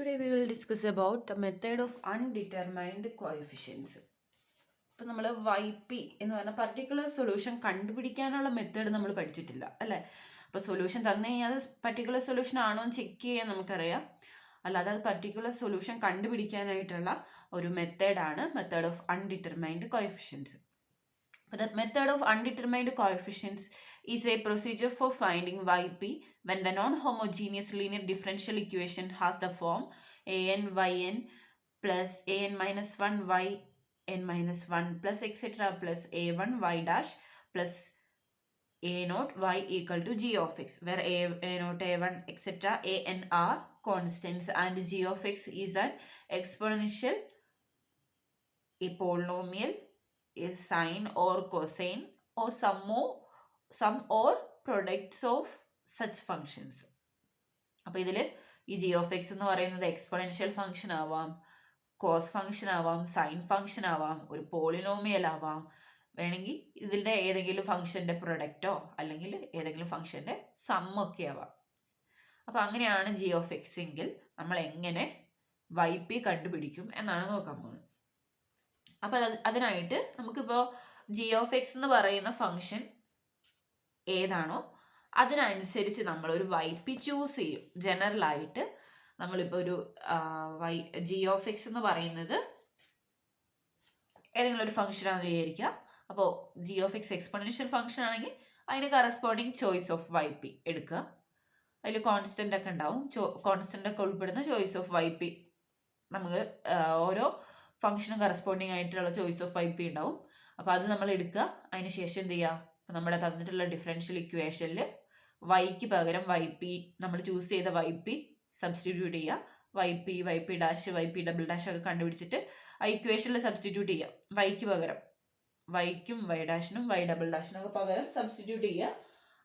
Today we will discuss about the method of undetermined coefficients. അപ്പോൾ നമ്മൾ YP എന്ന് പറഞ്ഞ പർട്ടിക്കുലർ സൊല്യൂഷൻ കണ്ടുപിടിക്കാനുള്ള മെത്തേഡ് നമ്മൾ പഠിച്ചിട്ടില്ല അല്ലേ. അപ്പോൾ സൊല്യൂഷൻ തന്നു കഴിഞ്ഞാൽ അത് പർട്ടിക്കുലർ സൊല്യൂഷൻ ആണോ എന്ന് ചെക്ക് ചെയ്യാൻ നമുക്കറിയാം. അല്ലാതെ അത് പർട്ടിക്കുലർ സൊല്യൂഷൻ കണ്ടുപിടിക്കാനായിട്ടുള്ള ഒരു മെത്തേഡാണ് method of undetermined coefficients. The method of undetermined coefficients is a procedure for finding YP when the non-homogeneous linear differential equation has the form an yn plus an minus 1 yn minus 1 plus etc. plus a1 y dash plus a naught y equal to g of x, where a naught, a1 etc. an are constants and g of x is an exponential, a polynomial, is sine or cosine or sum or products of such functions. അപ്പോൾ ഇതിൽ ഈ G of X എന്ന് പറയുന്നത് exponential function ആവാം, cos function ആവാം, sine function ആവാം, ഒരു polynomial ആവാം, വേണമെങ്കിൽ ഇതിൻ്റെ ഏതെങ്കിലും ഫംഗ്ഷൻ്റെ പ്രൊഡക്റ്റോ അല്ലെങ്കിൽ ഏതെങ്കിലും ഫംഗ്ഷൻ്റെ സമ്മൊക്കെ ആവാം. അപ്പോൾ അങ്ങനെയാണ് ജി ഓഫ് എക്സ് എങ്കിൽ നമ്മൾ എങ്ങനെ വൈ പി കണ്ടുപിടിക്കും എന്നാണ് നോക്കാൻ പോകുന്നത്. അപ്പോൾ അതിനായിട്ട് നമുക്കിപ്പോൾ ജി ഓഫ് എക്സ് എന്ന് പറയുന്ന ഫംഗ്ഷൻ ഏതാണോ അതിനനുസരിച്ച് നമ്മളൊരു വൈ പി ചൂസ് ചെയ്യും. ജനറലായിട്ട് നമ്മളിപ്പോൾ ഒരു ജി ഓഫ് എക്സ് എന്ന് പറയുന്നത് ഏതെങ്കിലും ഒരു ഫംഗ്ഷനാണെന്ന് വിചാരിക്കുക. അപ്പോൾ G of X exponential function ആണെങ്കിൽ അതിന് corresponding choice of Y P എടുക്കുക. അതിൽ കോൺസ്റ്റൻ്റ് ഒക്കെ ഉണ്ടാവും. കോൺസ്റ്റൻ്റ് ഒക്കെ ഉൾപ്പെടുന്ന ചോയ്സ് ഓഫ് വൈ പി നമുക്ക് ഓരോ ഫംഗ്ഷനും കറസ്പോണ്ടിങ് ആയിട്ടുള്ള ചോയ്സ് ഓഫ് വൈ പി ഉണ്ടാവും. അപ്പോൾ അത് നമ്മൾ എടുക്കുക. അതിന് ശേഷം എന്ത് ചെയ്യുക, അപ്പോൾ നമ്മുടെ തന്നിട്ടുള്ള ഡിഫറൻഷ്യൽ ഇക്വേഷനിൽ വൈക്ക് പകരം വൈ പി നമ്മൾ ചൂസ് ചെയ്ത വൈ പി സബ്സ്റ്റിറ്റ്യൂട്ട് ചെയ്യുക. Y P dash Y P double dash ഒക്കെ കണ്ടുപിടിച്ചിട്ട് ആ ഇക്വേഷനിൽ സബ്സ്റ്റിറ്റ്യൂട്ട് ചെയ്യുക. വൈക്ക് പകരം വൈക്കും വൈ ഡാഷിനും വൈ ഡബിൾ ഡാഷിനും ഒക്കെ പകരം സബ്സ്റ്റിറ്റ്യൂട്ട് ചെയ്യുക.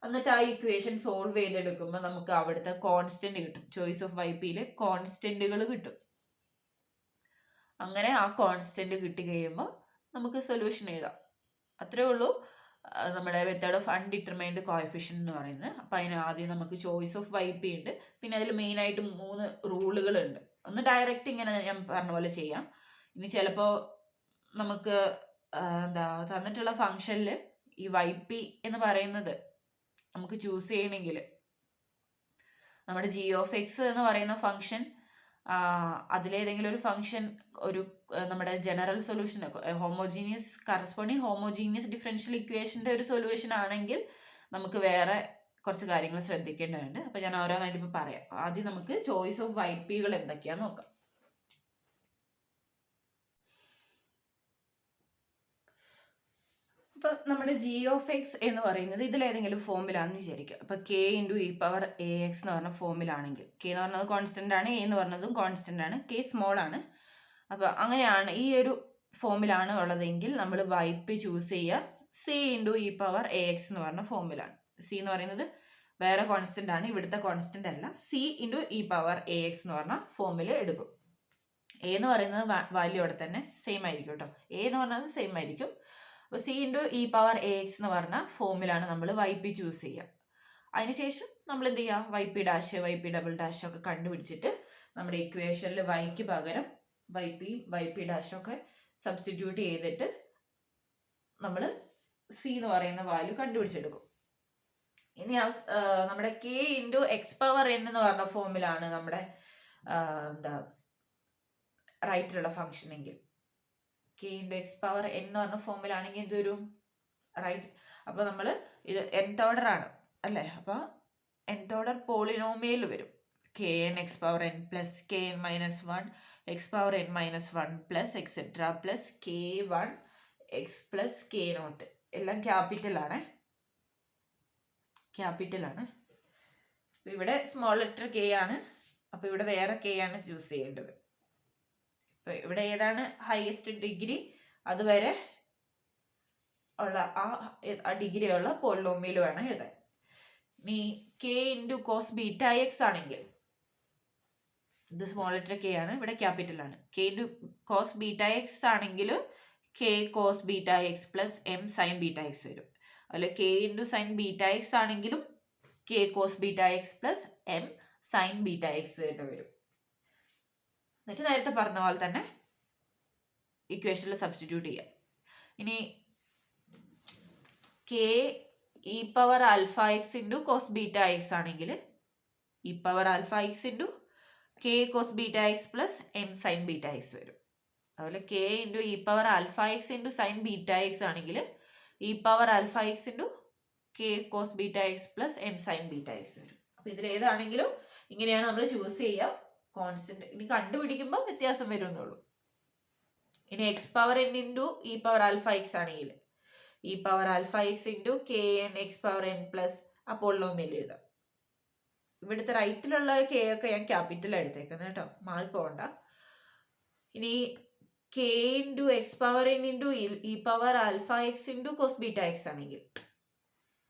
എന്നിട്ട് ആ ഇക്വേഷൻ സോൾവ് ചെയ്തെടുക്കുമ്പോൾ നമുക്ക് അവിടുത്തെ കോൺസ്റ്റന്റ് കിട്ടും. ചോയ്സ് ഓഫ് വൈ പിയിൽ കോൺസ്റ്റന്റുകൾ കിട്ടും. അങ്ങനെ ആ കോൺസ്റ്റന്റ് കിട്ടി കഴിയുമ്പോൾ നമുക്ക് സൊല്യൂഷൻ എഴുതാം. അത്രേ ഉള്ളൂ നമ്മുടെ മെത്തേഡ് ഓഫ് അൺഡിറ്റർമൈൻഡ് കോഎഫിഷ്യൻ എന്ന് പറയുന്നത്. അപ്പം അതിന് ആദ്യം നമുക്ക് ചോയ്സ് ഓഫ് വൈ പി ഉണ്ട്. പിന്നെ അതിൽ മെയിനായിട്ട് 3 റൂളുകളുണ്ട്. ഒന്ന് ഡയറക്റ്റ് ഇങ്ങനെ ഞാൻ പറഞ്ഞ പോലെ ചെയ്യാം. ഇനി ചിലപ്പോൾ നമുക്ക് തന്നിട്ടുള്ള ഫംഗ്ഷനിൽ ഈ വൈ പി എന്ന് പറയുന്നത് നമുക്ക് ചൂസ് ചെയ്യണമെങ്കിൽ നമ്മുടെ ജി ഓഫ് എക്സ് എന്ന് പറയുന്ന ഫംഗ്ഷൻ അതിലേതെങ്കിലും ഒരു ഫംഗ്ഷൻ ഒരു നമ്മുടെ general solution homogeneous corresponding homogeneous differential ഇക്വേഷൻ്റെ ഒരു സൊല്യൂഷൻ ആണെങ്കിൽ നമുക്ക് വേറെ കുറച്ച് കാര്യങ്ങൾ ശ്രദ്ധിക്കേണ്ടതുണ്ട്. അപ്പോൾ ഞാൻ ഓരോന്നായിട്ട് ഇപ്പോൾ പറയാം. ആദ്യം നമുക്ക് ചോയ്സ് ഓഫ് വൈ പികൾ എന്തൊക്കെയാണെന്ന് നോക്കാം. അപ്പോൾ നമ്മുടെ ജി ഓഫ് എക്സ് എന്ന് പറയുന്നത് ഇതിലേതെങ്കിലും ഫോമിലാണെന്ന് വിചാരിക്കുക. അപ്പോൾ K into E power A X എന്ന് പറഞ്ഞ ഫോമിലാണെങ്കിൽ, കെ എന്ന് പറഞ്ഞത് കോൺസ്റ്റൻ്റ് ആണ്, എ എന്ന് പറഞ്ഞതും കോൺസ്റ്റൻ്റ് ആണ്, കെ സ്മോൾ ആണ്. അപ്പോൾ അങ്ങനെയാണ് ഈ ഒരു ഫോമിലാണ് ഉള്ളതെങ്കിൽ നമ്മൾ വൈ പി ചൂസ് ചെയ്യുക C into E power A X എന്ന് പറഞ്ഞ ഫോമിലാണ്. സി എന്ന് പറയുന്നത് വേറെ കോൺസ്റ്റൻ്റ് ആണ്, ഇവിടുത്തെ കോൺസ്റ്റൻ്റ് അല്ല. C into E power A X എന്ന് പറഞ്ഞ ഫോമിൽ എടുക്കും. എ എന്ന് പറയുന്നത് വാല്യൂ അവിടെ തന്നെ സെയിം ആയിരിക്കും കേട്ടോ. എ എന്ന് പറഞ്ഞത് സെയിം ആയിരിക്കും. അപ്പോൾ C into E power A X എന്ന് പറഞ്ഞ ഫോമിലാണ് നമ്മൾ വൈ പി ചൂസ് ചെയ്യുക. അതിനുശേഷം നമ്മൾ എന്ത് ചെയ്യുക, Y P dash Y P double dash ഒക്കെ കണ്ടുപിടിച്ചിട്ട് നമ്മുടെ ഇക്വേഷനിൽ വൈക്ക് പകരം വൈ പി ഡാഷ് ഒക്കെ സബ്സ്റ്റിറ്റ്യൂട്ട് ചെയ്തിട്ട് നമ്മൾ സി എന്ന് പറയുന്ന വാല്യൂ കണ്ടുപിടിച്ചെടുക്കും. ഇനി നമ്മുടെ K into X power N എന്ന് പറഞ്ഞ ഫോമിലാണ് നമ്മുടെ റൈറ്റിലുള്ള ഫംഗ്ഷൻ എങ്കിൽ, K into X power N എന്ന് പറഞ്ഞ ഫോമിലാണെങ്കിൽ എന്ത് വരും, റൈറ്റ്. അപ്പോൾ നമ്മൾ ഇത് nth ഓർഡർ ആണ് അല്ലേ. അപ്പോൾ nth ഓർഡർ പോളിനോമിയൽ വരും. K N X power N plus K N minus 1 X power N minus 1 plus etcetera plus K 1 X plus K naught. എല്ലാം ക്യാപിറ്റലാണ്. അപ്പോൾ ഇവിടെ സ്മോൾ ലെറ്റർ കെ ആണ്. അപ്പോൾ ഇവിടെ വേറെ കെ ആണ് ചൂസ് ചെയ്യേണ്ടത്. ഇപ്പോൾ ഇവിടെ ഏതാണ് ഹയസ്റ്റ് ഡിഗ്രി അതുവരെ ഉള്ള ആ ഡിഗ്രി ഉള്ള പോളിനോമിയൽ വേണം എഴുതാൻ. ഇനി K into cos beta X ആണെങ്കിൽ ഇത് സ്മോൾ ലെറ്റർ കെ ആണ്, ഇവിടെ ക്യാപിറ്റൽ ആണ്. K into cos beta X ആണെങ്കിൽ K cos beta X plus M sine beta X വരും. അതിൽ K into sine beta X ആണെങ്കിലും K cos beta X plus M sine beta X തന്നെ വരും. എന്നിട്ട് നേരത്തെ പറഞ്ഞ പോലെ തന്നെ ഇക്വേഷനിൽ സബ്സ്റ്റിറ്റ്യൂട്ട് ചെയ്യാം. ഇനി K E power alpha X into cos beta X ആണെങ്കിൽ E power alpha X into K cos beta X plus M sine beta X വരും. അതുപോലെ K into E power alpha X into sine beta X ആണെങ്കിൽ E power alpha X into K cos beta X plus M sine beta X വരും. അപ്പൊ ഇതിൽ ഏതാണെങ്കിലും ഇങ്ങനെയാണ് നമ്മൾ choose ചെയ്യുക. കോൺസ്റ്റന്റ് ഇനി കണ്ടുപിടിക്കുമ്പോൾ വ്യത്യാസം വരുന്നുള്ളൂ. ഇനി X power N into E power alpha X ആണെങ്കിൽ E power alpha X into K N X power N plus ആ പോളിനോമിയൽ എഴുതാം. ഇവിടുത്തെ റൈറ്റിലുള്ള കെ ഒക്കെ ഞാൻ ക്യാപിറ്റൽ എടുത്തേക്കുന്നത് കേട്ടോ, മാറി പോകണ്ട. ഇനി K into X power N into E power alpha X into cos beta X ആണെങ്കിൽ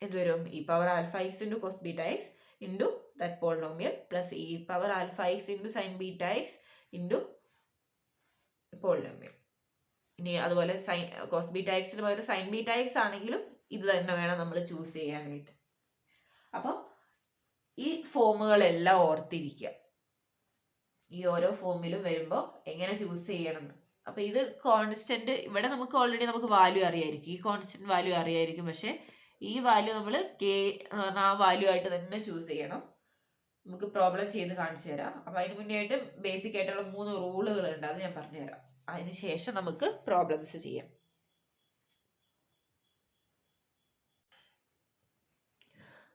എന്ത് വരും? E power alpha X into cos beta X into that polynomial plus E power alpha X into sine beta X into polynomial. ഇനി അതുപോലെ sine cos beta എക്സിന് പകരം sign beta X ആണെങ്കിലും ഇത് തന്നെ വേണം നമ്മൾ ചൂസ് ചെയ്യാനായിട്ട്. അപ്പം ഈ ഫോമുകളെല്ലാം ഓർത്തിരിക്കുക, ഈ ഓരോ ഫോമിലും വരുമ്പോൾ എങ്ങനെ ചൂസ് ചെയ്യണം. അപ്പൊ ഇത് കോൺസ്റ്റന്റ് ഇവിടെ നമുക്ക് ഓൾറെഡി നമുക്ക് വാല്യൂ അറിയായിരിക്കും, ഈ കോൺസ്റ്റന്റ് വാല്യൂ അറിയായിരിക്കും. പക്ഷെ ഈ വാല്യൂ നമ്മൾ കെ ആ വാല്യൂ ആയിട്ട് തന്നെ ചൂസ് ചെയ്യണം. നമുക്ക് പ്രോബ്ലം ചെയ്ത് കാണിച്ചു തരാം. അപ്പൊ അതിന് മുന്നേ ആയിട്ട് ബേസിക് ആയിട്ടുള്ള 3 റൂളുകൾ ഉണ്ട്, അത് ഞാൻ പറഞ്ഞുതരാം. അതിനുശേഷം നമുക്ക് പ്രോബ്ലംസ് ചെയ്യാം.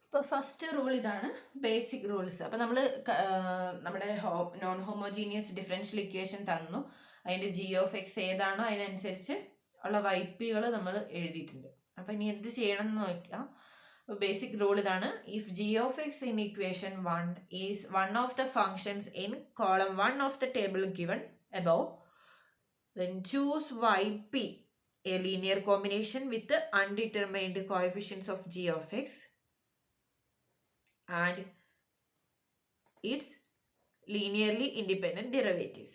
അപ്പോൾ ഫസ്റ്റ് റൂൾ ഇതാണ്, ബേസിക് റൂൾസ്. അപ്പോൾ നമ്മൾ നമ്മുടെ നോൺ ഹോമോജീനിയസ് ഡിഫറൻഷ്യൽ ഇക്വേഷൻ തന്നു, അതിൻ്റെ ജി ഓഫ് എക്സ് ഏതാണോ അതിനനുസരിച്ച് ഉള്ള വൈപ്പികൾ നമ്മൾ എഴുതിയിട്ടുണ്ട്. അപ്പം ഇനി എന്ത് ചെയ്യണം എന്ന് നോക്കാം. ബേസിക് റൂൾ ഇതാണ്. If G of X in equation 1 is one of the functions in column 1 of the table given above, then choose yp, a linear combination with the undetermined coefficients of g of x and its linearly independent derivatives.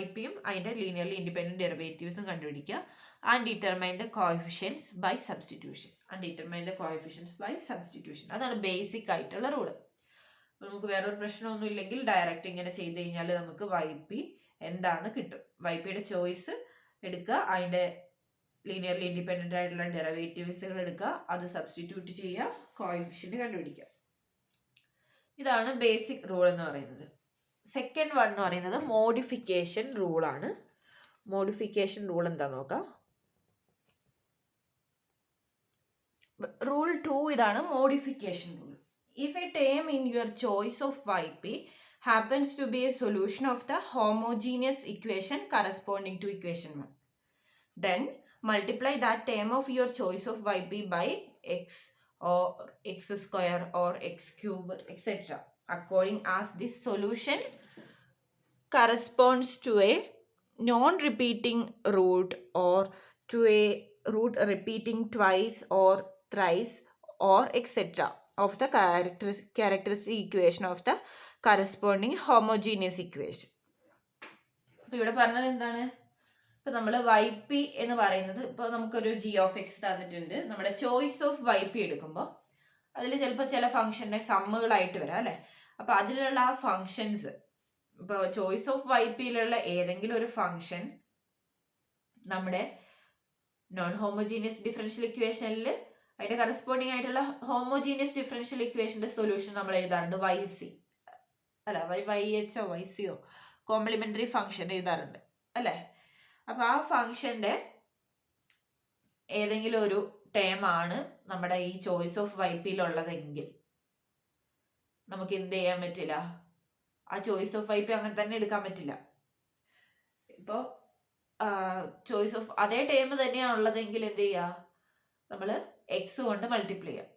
ypയും അതിൻ്റെ linearly independent derivatives കണ്ടുപിടിക്കുക. Undetermined coefficients by substitution. Undetermined coefficients by substitution. അതാണ് basic ആയിട്ടുള്ള rule. നമുക്ക് വേറൊരു പ്രശ്നമൊന്നും ഇല്ലെങ്കിൽ direct ഇങ്ങനെ ചെയ്ത് കഴിഞ്ഞാൽ നമുക്ക് yp എന്താന്ന് കിട്ടും. ypയുടെ ചോയ്സ് എടുക്കുക, അതിൻ്റെ ലീനിയർലി ഇൻഡിപെൻഡൻ്റ് ആയിട്ടുള്ള ഡെറിവേറ്റീവ്സുകൾ എടുക്കുക, അത് സബ്സ്റ്റിറ്റ്യൂട്ട് ചെയ്യുക, കോഎഫിഷ്യന്റ് കണ്ടുപിടിക്കുക. ഇതാണ് ബേസിക് റൂൾ എന്ന് പറയുന്നത്. സെക്കൻഡ് വൺ എന്ന് പറയുന്നത് മോഡിഫിക്കേഷൻ റൂളാണ്. മോഡിഫിക്കേഷൻ റൂൾ എന്താ നോക്കാം. റൂൾ 2 ഇതാണ് modification rule. If a term in your choice of yp happens to be a solution of the homogeneous equation corresponding to equation 1, then multiply that term of your choice of yp by x or x square or x cube etc. according as this solution corresponds to a non-repeating root or to a root repeating twice or thrice or etc. of the characteristic equation of the corresponding homogeneous equation. അപ്പോൾ ഇവിടെ പറഞ്ഞത് എന്താണ്? ഇപ്പൊ നമ്മൾ yp എന്ന് പറയുന്നത്, ഇപ്പൊ നമുക്കൊരു g of x തന്നിട്ടുണ്ട്. നമ്മുടെ ചോയ്സ് ഓഫ് yp എടുക്കുമ്പോൾ അതിൽ ചിലപ്പോൾ ചില ഫംഗ്ഷന്റെ സമ്മുകളായിട്ട് വരാം അല്ലെ. അപ്പൊ അതിലുള്ള ആ ഫംഗ്ഷൻസ്, ഇപ്പൊ ചോയ്സ് ഓഫ് ypയിലുള്ള ഏതെങ്കിലും ഒരു ഫംഗ്ഷൻ നമ്മുടെ നോൺ ഹോമോജീനിയസ് ഡിഫറൻഷ്യൽ ഇക്വേഷനിൽ അതിന്റെ കറസ്പോണ്ടിങ് ആയിട്ടുള്ള ഹോമോജീനിയസ് ഡിഫറൻഷ്യൽ ഇക്വേഷന്റെ സൊല്യൂഷൻ നമ്മൾ എഴുതാറുണ്ട് yc അല്ല yhോ ycയോ കോംപ്ലിമെന്ററി ഫംഗ്ഷൻ എഴുതാറുണ്ട് അല്ലെ. അപ്പൊ ആ ഫംഗ്ഷന്റെ ഏതെങ്കിലും ഒരു ടേം ആണ് നമ്മുടെ ഈ ചോയ്സ് ഓഫ് ypയിലുള്ളതെങ്കിൽ നമുക്ക് എന്ത് ചെയ്യാൻ പറ്റില്ല, ആ ചോയ്സ് ഓഫ് yp അങ്ങനെ തന്നെ എടുക്കാൻ പറ്റില്ല. ഇപ്പോ ചോയ്സ് ഓഫ് അതേ ടേം തന്നെയാണ് ഉള്ളതെങ്കിൽ എന്ത് ചെയ്യുക, നമ്മൾ എക്സ് കൊണ്ട് മൾട്ടിപ്ലൈ ചെയ്യാം.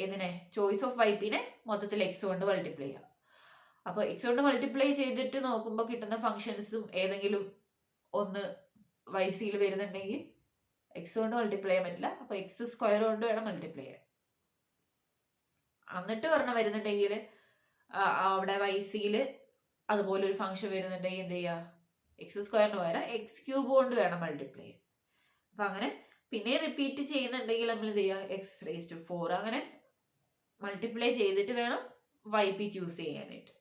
ഇതിനെ ചോയ്സ് ഓഫ് ypനെ മൊത്തത്തിൽ എക്സ് കൊണ്ട് മൾട്ടിപ്ലൈ ചെയ്യാം. അപ്പോൾ എക്സ് കൊണ്ട് മൾട്ടിപ്ലൈ ചെയ്തിട്ട് നോക്കുമ്പോൾ കിട്ടുന്ന ഫംഗ്ഷൻസും ഏതെങ്കിലും ഒന്ന് ycയിൽ വരുന്നുണ്ടെങ്കിൽ എക്സ് കൊണ്ട് മൾട്ടിപ്ലൈ ചെയ്യാൻ പറ്റില്ല. അപ്പോൾ എക്സ് സ്ക്വയർ കൊണ്ട് വേണം മൾട്ടിപ്ലൈ ചെയ്യാൻ. എന്നിട്ട് പറഞ്ഞ വരുന്നുണ്ടെങ്കിൽ അവിടെ ycയിൽ അതുപോലെ ഒരു ഫംഗ്ഷൻ വരുന്നുണ്ടെങ്കിൽ എന്ത് ചെയ്യുക, എക്സ് സ്ക്വയറിന് പകരം എക്സ് ക്യൂബ് കൊണ്ട് വേണം മൾട്ടിപ്ലൈ ചെയ്യാൻ. അപ്പം അങ്ങനെ പിന്നെ റിപ്പീറ്റ് ചെയ്യുന്നുണ്ടെങ്കിൽ നമ്മൾ എന്ത് ചെയ്യുക, എക്സ് റേസ് ടു 4 അങ്ങനെ മൾട്ടിപ്ലൈ ചെയ്തിട്ട് വേണം yp ചൂസ് ചെയ്യാനായിട്ട്.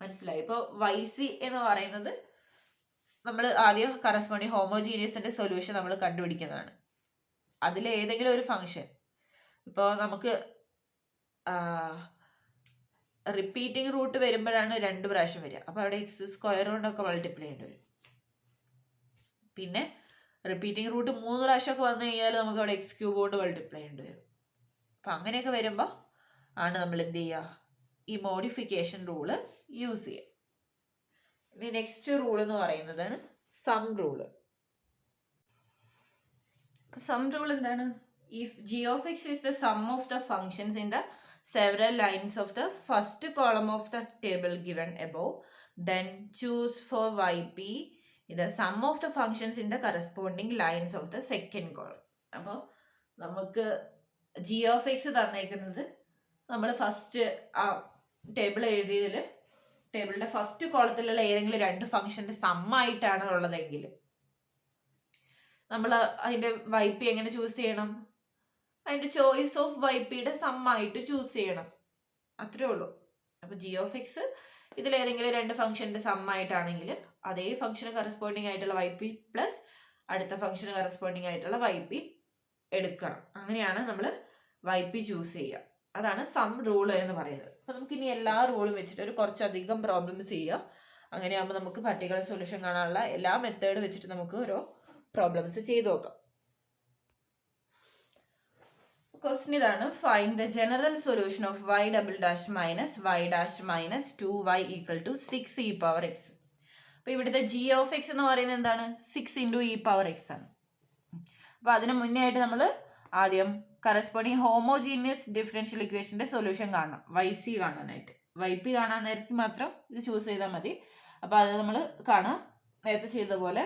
മനസ്സിലായി. ഇപ്പോൾ YC എന്ന് പറയുന്നത് നമ്മൾ ആദ്യം കറസ്പോണ്ടിങ് ഹോമോജീനിയസിന്റെ സൊല്യൂഷൻ നമ്മൾ കണ്ടുപിടിക്കുന്നതാണ്. അതിൽ ഏതെങ്കിലും ഒരു ഫംഗ്ഷൻ, ഇപ്പോൾ നമുക്ക് റിപ്പീറ്റിംഗ് റൂട്ട് വരുമ്പോഴാണ് 2 പ്രാവശ്യം വരിക. അപ്പോൾ അവിടെ x² കൊണ്ടൊക്കെ മൾട്ടിപ്ലൈ ചെയ്യേണ്ടി വരും. പിന്നെ റിപ്പീറ്റിംഗ് റൂട്ട് 3 പ്രാവശ്യമൊക്കെ വന്നു കഴിഞ്ഞാൽ നമുക്ക് അവിടെ x³ കൊണ്ട് മൾട്ടിപ്ലൈ ചെയ്യേണ്ടി വരും. അപ്പം അങ്ങനെയൊക്കെ വരുമ്പോൾ ആണ് നമ്മൾ എന്ത് ചെയ്യുക, ഈ മോഡിഫിക്കേഷൻ റൂള് യൂസ് ചെയ്യുക. ഇനി നെക്സ്റ്റ് റൂൾ എന്ന് പറയുന്നതാണ് സം റൂള്. സം റൂൾ എന്താണ്? If g of x is the sum of the functions in the several lines of the first column of the table given above, then choose for yp the sum of the functions in the corresponding lines of the second column. അപ്പോൾ നമുക്ക് g of x തന്നേക്കുന്നത് നമ്മൾ first ആ table എഴുതിയതിൽ ടേബിളിന്റെ first കോളത്തിലുള്ള ഏതെങ്കിലും 2 ഫംഗ്ഷന്റെ സമ്മായിട്ടാണ് ഉള്ളതെങ്കിൽ നമ്മൾ അതിന്റെ YP എങ്ങനെ ചൂസ് ചെയ്യണം? അതിന്റെ ചോയ്സ് ഓഫ് YPയുടെ സമ്മായിട്ട് ചൂസ് ചെയ്യണം. അത്രേ ഉള്ളൂ. അപ്പൊ g of x ഇതിൽ ഏതെങ്കിലും 2 ഫംഗ്ഷന്റെ സമ്മായിട്ടാണെങ്കിൽ അതേ ഫംഗ്ഷന് കറസ്പോണ്ടിങ് ആയിട്ടുള്ള YP പ്ലസ് അടുത്ത ഫംഗ്ഷന് കറസ്പോണ്ടിങ് ആയിട്ടുള്ള YP എടുക്കണം. അങ്ങനെയാണ് നമ്മൾ YP ചൂസ് ചെയ്യുക. അതാണ് സം റൂൾ എന്ന് പറയുന്നത്. അപ്പൊ നമുക്ക് ഇനി എല്ലാ റൂളും വെച്ചിട്ട് ഒരു കുറച്ചധികം പ്രോബ്ലംസ് ചെയ്യുക. അങ്ങനെയാകുമ്പോൾ നമുക്ക് പർട്ടിക്കുലർ സൊല്യൂഷൻ കാണാനുള്ള എല്ലാ മെത്തേഡ് വെച്ചിട്ട് നമുക്ക് ഓരോ പ്രോബ്ലംസ് ചെയ്ത് നോക്കാം. ക്വസ്റ്റ്യൻ ഇതാണ്, find the general solution of y double dash minus y dash minus 2y equal to 6e power x. അപ്പൊ ഇവിടുത്തെ g ഓഫ് x എന്ന് പറയുന്നത് എന്താണ്? 6 × e പവർ x ആണ്. അപ്പൊ അതിന് മുന്നേ ആയിട്ട് നമ്മൾ ആദ്യം കറസ്പോണ്ടിങ് ഹോമോജീനിയസ് ഡിഫറൻഷ്യൽ ഇക്വേഷന്റെ സൊല്യൂഷൻ കാണണം, YC കാണാനായിട്ട്. YP കാണാൻ നേരത്തെ മാത്രം ഇത് ചൂസ് ചെയ്താൽ മതി. അപ്പൊ അത് നമ്മൾ കാണാം. നേരത്തെ ചെയ്ത പോലെ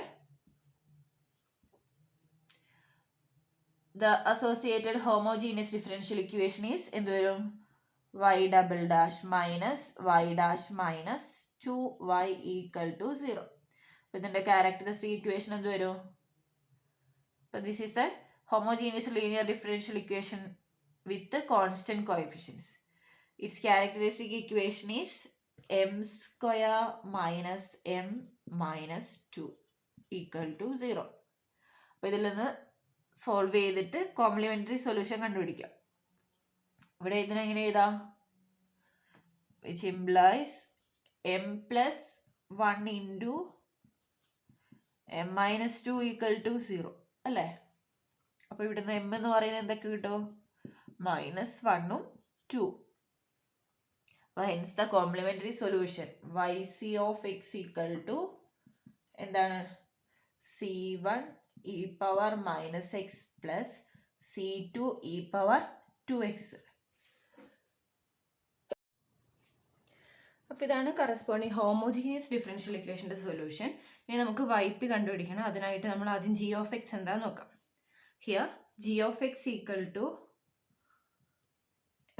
the associated homogeneous differential equation is എന്ത് വരും? y double dash minus y dash minus 2y equal to 0. അപ്പൊ ഇതിന്റെ ക്യാരക്ടറിസ്റ്റിക് ഇക്വേഷൻ എന്ത് വരും? അപ്പൊ this is the homogeneous linear differential equation with the constant coefficients. Its characteristic equation is m² minus m minus 2 equal to 0. അപ്പോൾ ഇതിൽ നിന്ന് solve ചെയ്തിട്ട് complementary solution കണ്ടുപിടിക്കാം. ഇവിടെ ഇതിനെങ്ങനെ എഴുതാം? which implies m plus 1 into m minus 2 equal to 0 അല്ലേ? അപ്പൊ ഇവിടുന്ന് m എന്ന് പറയുന്നത് എന്തൊക്കെ കിട്ടും? -1ഉം 2. അപ്പൊ hence the complementary solution yc of x equal to എന്താണ്? c1 e power minus x plus c2 e power 2x. അപ്പൊ ഇതാണ് കറസ്പോണ്ടിങ് ഹോമോജീനിയസ് ഡിഫറൻഷ്യൽ ഇക്വേഷന്റെ സൊല്യൂഷൻ. ഇനി നമുക്ക് YP കണ്ടുപിടിക്കണം. അതിനായിട്ട് നമ്മൾ ആദ്യം g of x എന്താന്ന് നോക്കാം. Here g of x equal to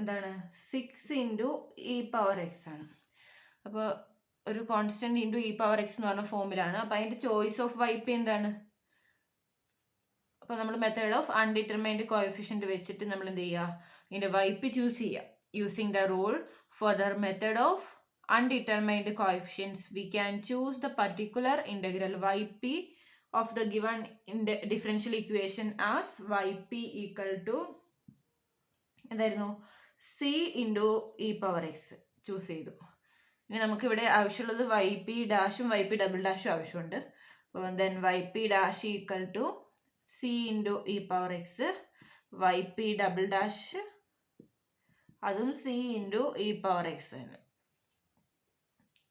എന്താണ്? 6 × e പവർ x ആണ്. അപ്പോൾ ഒരു constant into e power x എന്ന് പറഞ്ഞ ഫോമിലാണ്. അപ്പോൾ അതിന്റെ ചോയ്സ് ഓഫ് YP എന്താണ്? അപ്പോൾ നമ്മൾ മെത്തേഡ് ഓഫ് അൺഡിറ്റർമൈൻഡ് കോഎഫിഷ്യന്റ് വെച്ചിട്ട് നമ്മൾ എന്ത് ചെയ്യുക? ഇതിന്റെ YP ചൂസ് ചെയ്യുക. Using the rule for the method of undetermined coefficients we can choose the particular integral yp of the given differential equation as yp equal to എന്തായിരുന്നു? c × e power x choose ചെയ്തു. ഇനി നമുക്ക് ഇവിടെ ആവശ്യമുള്ളത് yp ഡാഷും yp double ഡാഷും ആവശ്യമുണ്ട്. അപ്പോൾ then yp dash equal to c × e power x, yp double dash അതും c × e പവർ x ആണ്.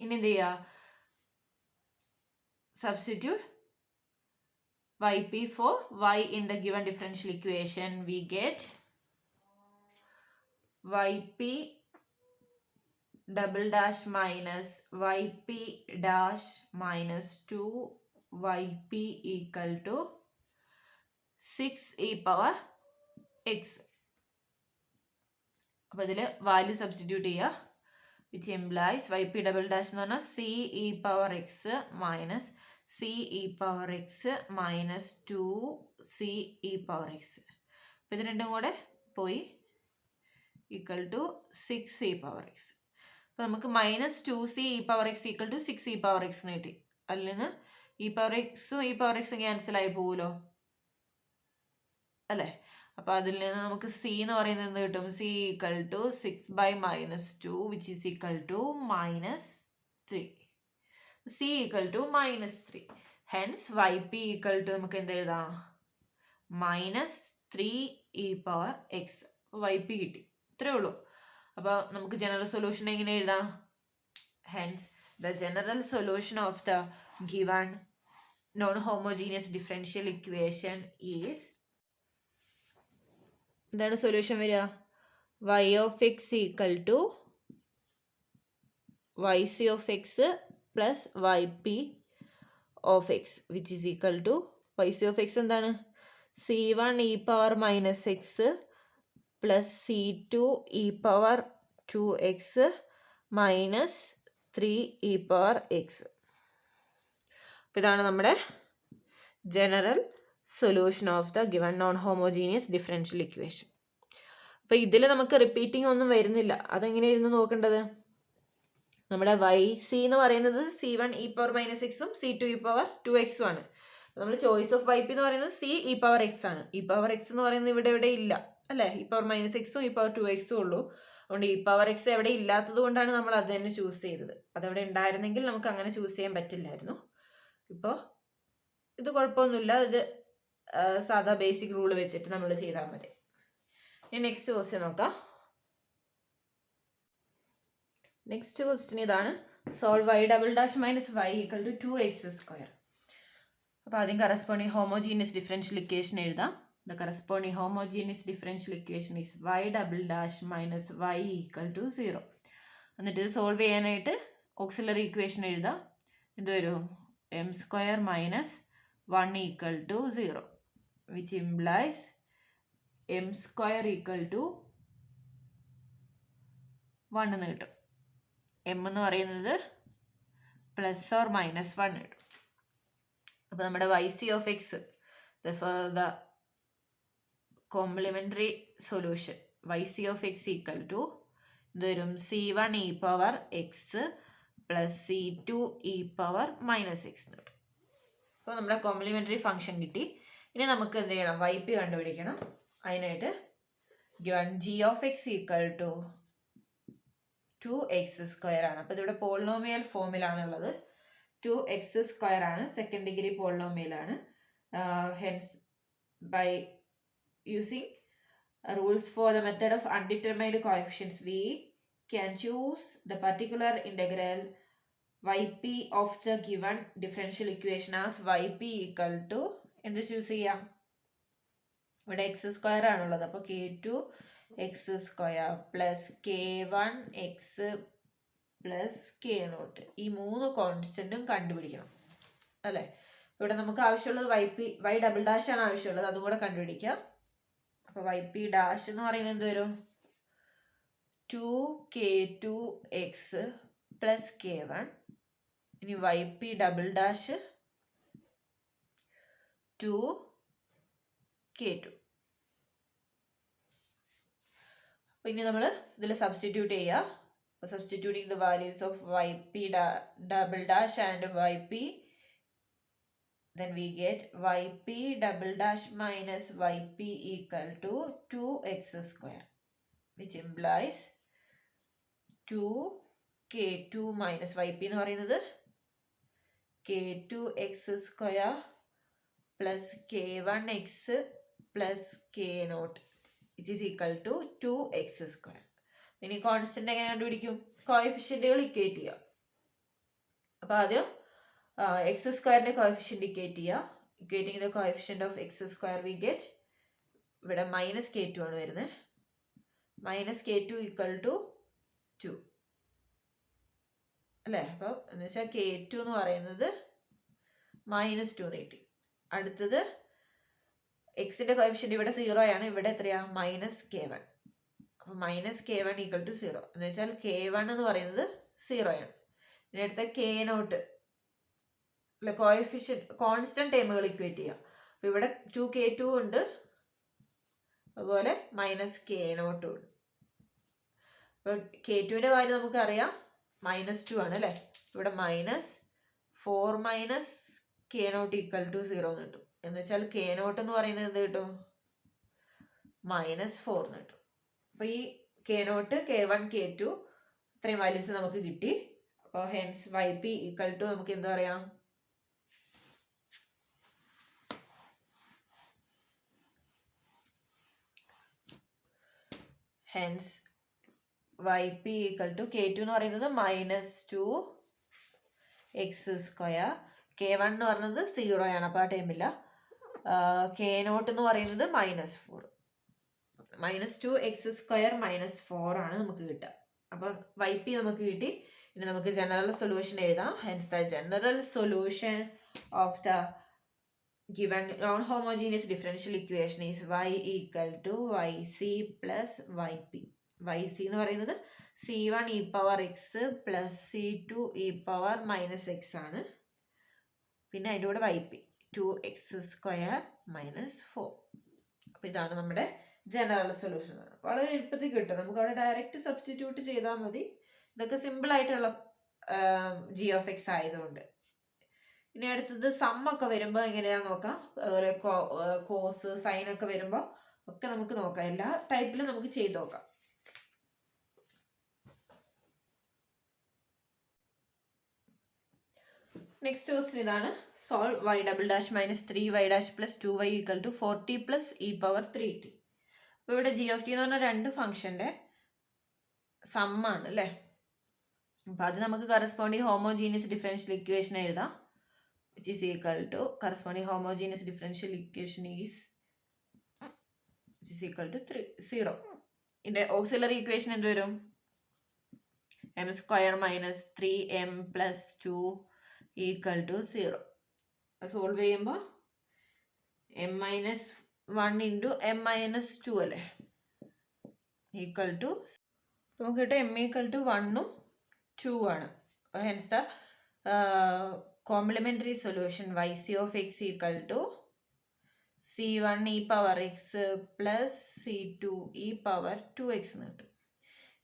ഇനി എന്ത് ചെയ്യുക? Substitute yp for y in the given differential equation. We get yp double dash minus yp dash minus 2 yp equal to 6 e power x. അപ്പോൾ ഇതിൽ value substitute ചെയ്യുക. which implies yp double dash എന്ന് പറഞ്ഞാൽ c e power x minus c e power x minus 2 c e power x. അപ്പോൾ ഇത് രണ്ടും കൂടെ പോയി equal to 6 e power x. അപ്പോൾ നമുക്ക് -2c e power x = 6 e power x എന്ന് കിട്ടി. അതിൽ നിന്ന് e power x ക്യാൻസൽ ആയി പോകുമല്ലോ അല്ലേ. അപ്പോൾ അതിൽ നിന്ന് നമുക്ക് c എന്ന് പറയുന്നത് എന്ത് കിട്ടും? c = 6/-2 which is equal to -3. c = -3. hence yp = നമുക്ക് എന്ത് എഴുതാം? -3 e power x. yp കിട്ടി. ഇത്രേ ഉള്ളൂ. അപ്പോൾ നമുക്ക് ജനറൽ സൊല്യൂഷൻ എങ്ങനെ എഴുതാം? hence the general solution of the given non-homogeneous differential equation is, എന്താണ് സൊല്യൂഷൻ വരിക? y of x = yc of x plus yp of x which is equal to yc of x എന്താണ്? c1 e power -x plus c2 e power 2x minus 3 e power x. അപ്പോൾ ഇതാണ് നമ്മുടെ general solution of the given non homogeneous differential equation. അപ്പോൾ ഇതിൽ നമുക്ക് repeating ഒന്നും വരുന്നില്ല. അതെങ്ങനെയായിരുന്നു നോക്കേണ്ടത്? നമ്മുടെ yc എന്ന് പറയുന്നത് c1 e power -x ഉം c2 e power 2x ഉം ആണ്. നമ്മൾ ചോയ്സ് ഓഫ് yp എന്ന് പറയുന്നത് c e power x ആണ്. e power x എന്ന് പറയുന്നത് ഇവിടെ ഇല്ല അല്ലേ. e power -x ഉം e power 2x ഉം ഉള്ളൂ. അതുകൊണ്ട് e power x എവിടെ ഇല്ലാത്തത് കൊണ്ടാണ് നമ്മൾ അത് തന്നെ ചൂസ് ചെയ്തത്. അതവിടെ ഉണ്ടായിരുന്നെങ്കിൽ നമുക്ക് അങ്ങനെ ചൂസ് ചെയ്യാൻ പറ്റില്ലായിരുന്നു. ഇപ്പോൾ ഇത് കുഴപ്പമൊന്നുമില്ല. ഇത് സാധാ ബേസിക് റൂൾ വെച്ചിട്ട് നമ്മൾ ചെയ്താൽ മതി. ഇനി നെക്സ്റ്റ് ക്വസ്റ്റ്യൻ നോക്കാം. നെക്സ്റ്റ് ക്വസ്റ്റ്യൻ ഇതാണ്. Solve y double dash minus y = 2x². അപ്പോൾ ആദ്യം കറസ്പോണ്ടിങ് ഹോമോജീനിയസ് ഡിഫറൻഷ്യൽ ഇക്വേഷൻ എഴുതാം. The corresponding homogeneous differential equation is y double dash minus y = 0. എന്നിട്ട് ഇത് സോൾവ് ചെയ്യാനായിട്ട് ഓക്സിലറി ഇക്വേഷൻ എഴുതാം. ഇത് വരും m² - 1 = 0 which implies m² = 1 എന്ന് കിട്ടും. m എന്ന് പറയുന്നത് +or-1 കിട്ടും. അപ്പോൾ നമ്മുടെ yc of x, the complementary solution yc of x = ഇത് വരും c1 e power x plus c2 e power -x എന്ന് കിട്ടും. അപ്പോൾ നമ്മുടെ കോംപ്ലിമെൻ്ററി ഫംഗ്ഷൻ കിട്ടി. ഇനി നമുക്ക് എന്ത് ചെയ്യണം? yp കണ്ടുപിടിക്കണം. അതിനായിട്ട് given g of x = 2x² ആണ്. അപ്പോൾ ഇതിവിടെ പോളിനോമിയൽ ഫോമിലാണുള്ളത്. 2x² ആണ്. സെക്കൻഡ് ഡിഗ്രി പോളിനോമിയലാണ്. Hence by using rules for the method of undetermined coefficients, we can choose the particular integral yp of the given differential equation as yp = എന്ത് choose ചെയ്യാം? ഇവിടെ x² ആണുള്ളത്. അപ്പോൾ k2x² plus k1x plus k0. ഈ 3 കോൺസ്റ്റന്റും കണ്ടുപിടിക്കണം അല്ലേ. ഇവിടെ നമുക്ക് ആവശ്യമുള്ളത് y ഡബിൾ ഡാഷ് ആണ് ആവശ്യമുള്ളത്. അതും കൂടെ കണ്ടുപിടിക്കാം. അപ്പോൾ yp ഡാഷ് എന്ന് പറയുന്നത് എന്ത് വരും? 2k2x plus k1. ഇനി yp ഡബിൾ ഡാഷ് 2k2. അപ്പോൾ ഇനി നമ്മൾ ഇതിൽ സബ്സ്റ്റിറ്റ്യൂട്ട് ചെയ്യുക. Substituting the values of yp double dash and yp, then we get yp double dash minus yp = 2x², which implies 2k2 minus yp എന്ന് പറയുന്നത് k2x² plus k1x plus k0 which is equal to 2x². ഇനി constant എങ്ങനെ കണ്ടുപിടിക്കും? കോഎഫിഷ്യന്റുകൾ equate ചെയ്യുക. അപ്പോൾ ആദ്യം x² coefficient equate ചെയ്യുക. Equating the coefficient of x² we get ഇവിടെ -k2 ആണ് വരുന്നത്. -k2 = 2 അല്ലേ. അപ്പോൾ എന്ന് വെച്ചാൽ k2 എന്ന് പറയുന്നത് -2 കിട്ടി. അടുത്തത് എക്സിന്റെ കോഎഫിഷ്യന്റ് ഇവിടെ 0 ആണ്. ഇവിടെ എത്രയാ? -k1. അപ്പോൾ -k1 = 0 എന്ന് വെച്ചാൽ k1 എന്ന് പറയുന്നത് 0 ആണ്. ഇനി അടുത്ത k0 കോഎഫിഷ്യന്റ് കോൺസ്റ്റന്റ് ടേമുകൾ ഇക്വേറ്റ് ചെയ്യുക. അപ്പോൾ ഇവിടെ 2k2 ഉണ്ട്, അതുപോലെ -k0 ഉണ്ട്. അപ്പോൾ k2ന്റെ വാല്യൂ നമുക്കറിയാം -2 ആണ് അല്ലേ. ഇവിടെ -4 minus k naught equal to 0 എന്ന് കിട്ടും. എന്ന് വെച്ചാൽ k naught എന്ന് പറയുന്നത് എന്ത് കിട്ടും? -4 എന്ന് കിട്ടും. അപ്പോൾ ഈ k naught, k1, k2 ഇത്രയും വാല്യൂസ് നമുക്ക് കിട്ടി. അപ്പോൾ ഹെൻസ് yp ഈക്വൽ ടു നമുക്ക് എന്താ പറയാം? Hence yp equal to k2 എന്ന് പറയുന്നത് -2x², k1 എന്ന് പറയുന്നത് 0 ആണ്, അപ്പോൾ ആ ടൈമില്ല. k naught എന്ന് പറയുന്നത് -4, -2x² -4 ആണ് നമുക്ക് കിട്ടുക. അപ്പോൾ yp നമുക്ക് കിട്ടി. ഇനി നമുക്ക് ജനറൽ സൊല്യൂഷൻ എഴുതാം. Hence the general solution of the given non-homogeneous differential equation is y equal to yc plus yp. yc എന്ന് പറയുന്നത് c1 e power x plus c2 e power minus x ആണ്. പിന്നെ അതിൻ്റെ കൂടെ yp 2x² -4. അപ്പോൾ ഇതാണ് നമ്മുടെ ജനറൽ സൊല്യൂഷൻ. വളരെ എളുപ്പത്തിൽ കിട്ടും. നമുക്ക് അവിടെ ഡയറക്റ്റ് സബ്സ്റ്റിറ്റ്യൂട്ട് ചെയ്താൽ മതി. ഇതൊക്കെ സിമ്പിൾ ആയിട്ടുള്ള g of x ആയതുകൊണ്ട്. ഇനി അടുത്തത് സം ഒക്കെ വരുമ്പോൾ എങ്ങനെയാണെന്ന് നോക്കാം. അതുപോലെ കോസ് സൈൻ ഒക്കെ വരുമ്പോൾ ഒക്കെ നമുക്ക് നോക്കാം. എല്ലാ ടൈപ്പിലും നമുക്ക് ചെയ്ത് നോക്കാം. നെക്സ്റ്റ് ക്വസ്റ്റ്യൻ ഇതാണ്. Solve y double dash minus 3y dash plus 2y equal to 40 plus e power 3t. അപ്പോൾ ഇവിടെ g of t എന്ന് പറഞ്ഞാൽ രണ്ട് ഫംഗ്ഷൻ്റെ സമ്മാണ് അല്ലേ. അപ്പോൾ അത് നമുക്ക് കറസ്പോണ്ടിങ് ഹോമോജീനിയസ് ഡിഫറൻഷ്യൽ ഇക്വേഷൻ എഴുതാം. which is equal to corresponding homogeneous differential equation is which is equal to 0. ഇതിന്റെ auxiliary equation എന്ത് വരും? m² minus 3m plus 2 equal to 0. Solve ചെയ്യുമ്പോൾ m-1 into m-2 അല്ലേ ഈക്വൽ ടു നമുക്ക് കിട്ടും m equal to 1ഉം 2 ആണ്. അപ്പോൾ hence the complementary solution yc of x equal to c1 e power x plus c2 e power 2x എന്ന് കിട്ടും.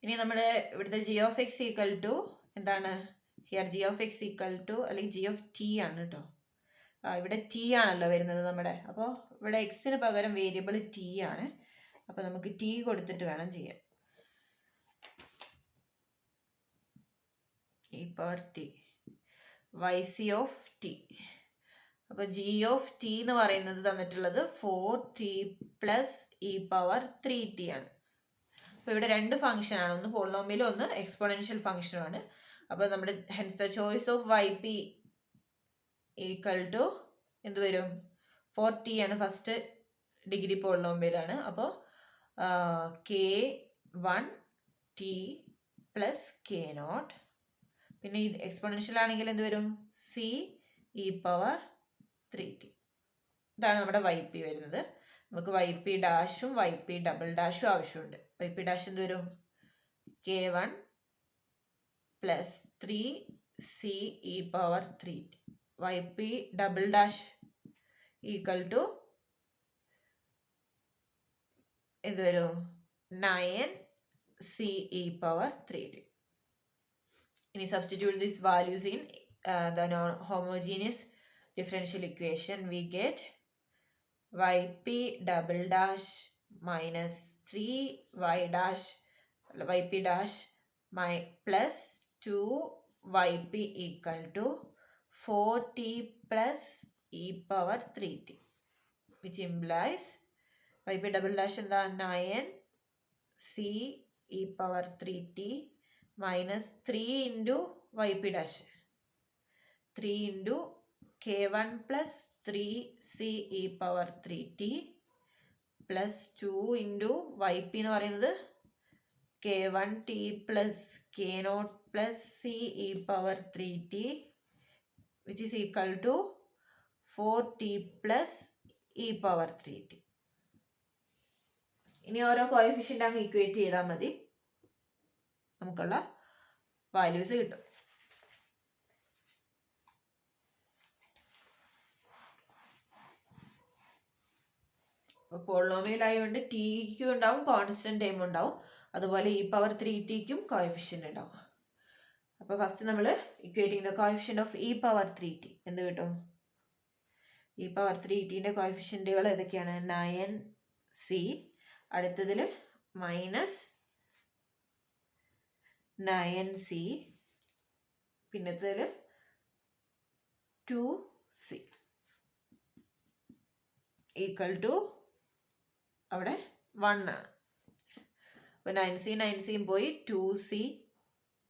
ഇനി നമ്മുടെ ഇവിടുത്തെ g of x equal to എന്താണ്? Here g of x equal to അല്ലെങ്കിൽ g of t ആണ് കേട്ടോ. ഇവിടെ t ആണല്ലോ വരുന്നത് നമ്മുടെ. അപ്പോൾ ഇവിടെ x-ന് പകരം വേരിയബിൾ t ആണ്. അപ്പോൾ നമുക്ക് t കൊടുത്തിട്ട് വേണം ചെയ്യാൻ. e power t yc of t. അപ്പോൾ g of t എന്ന് പറയുന്നത് തന്നിട്ടുള്ളത് 4t plus e power 3t ആണ്. അപ്പോൾ ഇവിടെ രണ്ട് ഫംഗ്ഷൻ ആണ്, ഒന്ന് പോളിനോമിയലും ഒന്ന് എക്സ്പോണൻഷ്യൽ ഫംഗ്ഷനുമാണ്. അപ്പോൾ നമ്മുടെ hence the choice of yp equal to എന്ത് വരും? 4t ആണ്, ഫസ്റ്റ് ഡിഗ്രി പോളിനോമിയലാണ്. അപ്പോൾ k1t പ്ലസ് k0. പിന്നെ ഇത് എക്സ്പോണൻഷ്യൽ ആണെങ്കിൽ എന്ത് വരും? c e power 3t. ഇതാണ് നമ്മുടെ yp വരുന്നത്. നമുക്ക് yp ഡാഷും yp ഡബിൾ ഡാഷും ആവശ്യമുണ്ട്. yp ഡാഷ് എന്ത് വരും? k1 plus 3c e power 3t. yp double dash equal to എന്ത് വരും? 9c e power 3t. Any substitute these values in the non-homogeneous differential equation, we get yp double dash minus 3y dash yp dash plus 2yp equal to 4t plus e power 3t, which implies yp double dash in the 9c e power 3t minus 3 into yp dash 3 into k1 plus 3c e power 3t plus 2 into yp എന്ന് പറയുന്നത് k1t plus k0 plus c e power 3t which is equal to 4t plus e power 3t. ഇനി ഓരോ coefficient അങ്ങ് equate ചെയ്താൽ മതി, നമുക്കുള്ള values കിട്ടും. അപ്പോൾ പോളിനോമിയൽ ആയതുകൊണ്ട് ടിക്കും ഉണ്ടാവും, കോൺസ്റ്റന്റ് ടൈം ഉണ്ടാവും. അതുപോലെ e പവർ 3tക്കും കോഎഫിഷ്യന്റ് ഉണ്ടാവും. അപ്പോൾ അപ്പോൾ ഫസ്റ്റ് നമ്മൾ equating the coefficient of E power 3t എന്ത് കിട്ടും? ഇ പവർ 3tന്റെ കോഎഫിഷ്യന്റുകൾ ഏതൊക്കെയാണ്? 9c, അടുത്തതിൽ -9c, പിന്നത്തേതിൽ 2c ഈക്വൽ ടു അവിടെ 1 ആണ്. അപ്പോൾ 9c പോയി 2c